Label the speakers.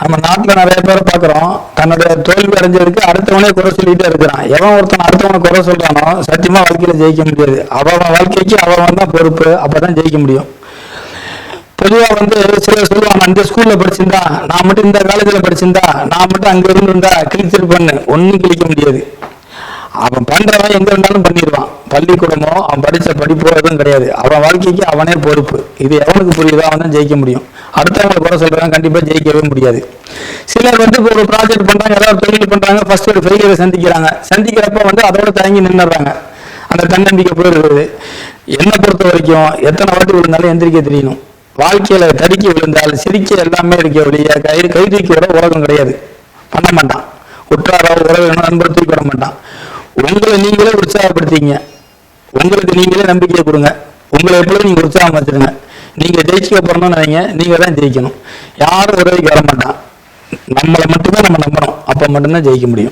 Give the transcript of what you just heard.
Speaker 1: நம்ம நாட்டில் நிறைய பேரை பார்க்குறோம், தன்னுடைய தோல்வி அடைஞ்சதுக்கு அடுத்தவனே குறை சொல்லிட்டே இருக்கிறான். எவன் ஒருத்தன் அடுத்தவனை குறை சொல்றானோ சத்தியமா வாழ்க்கையில ஜெயிக்க முடியாது. அவன் வாழ்க்கைக்கு அவன் தான் பொறுப்பு, அப்பதான் ஜெயிக்க முடியும். பொதுவா சிலர் சொல்லுவாங்க, இந்த ஸ்கூல்ல படிச்சிருந்தா நான் மட்டும், இந்த காலேஜ்ல படிச்சிருந்தா நான் மட்டும் அங்க இருந்திருந்தா கிழிச்சிருப்பேன்னு. ஒன்னும் கிழிக்க முடியாது. அவன் பண்றவன் எங்க இருந்தாலும் பண்ணிடுவான். பள்ளிக்கூடமோ அவன் படிச்ச படிப்போ எதுவும் கிடையாது. அவன் வாழ்க்கைக்கு அவனே பொறுப்பு. இது எவனுக்கு புரியுதோ அவன் தான் ஜெயிக்க முடியும். அடுத்தவங்களை குறை சொல்றாங்க, கண்டிப்பா ஜெயிக்கவே முடியாது. சிலர் ஒரு ப்ராஜெக்ட் பண்றாங்க, ஏதாவது தொழில் பண்றாங்க, ஃபர்ஸ்ட் ஒரு ஃபெயிலியரை சந்திக்கிறாங்க. சந்திக்கிறப்ப அதோட தயங்கி நின்றுறாங்க. அந்த தன்னம்பிக்கை போயிடுறது. என்னை பொறுத்த வரைக்கும் எத்தனை வாட்டி விழுந்தாலும் எந்திரிக்க தெரியணும். வாழ்க்கையில தடுக்கி விழுந்தால் சிரிக்க எல்லாமே இருக்க வழியா கை தூக்கி விட உலகம் கிடையாது. பண்ண மாட்டான். உற்றாரோ உறவினோ நண்பர் தூக்கி விட மாட்டான். உங்களை நீங்களே உற்சாகப்படுத்திங்க. உங்களுக்கு நீங்களே நம்பிக்கையை கொடுங்க. உங்களை எப்பொழுதும் நீங்க உற்சாகம் வச்சிருங்க. நீங்க ஜெயிச்சுக்க போறோம்னு நினைங்க, நீங்க தான் ஜெயிக்கணும். யாரும் உதவிக்கு வர மாட்டான். நம்மளை மட்டும்தான் நம்ம நம்பணும். அப்ப மட்டும்தான் ஜெயிக்க முடியும்.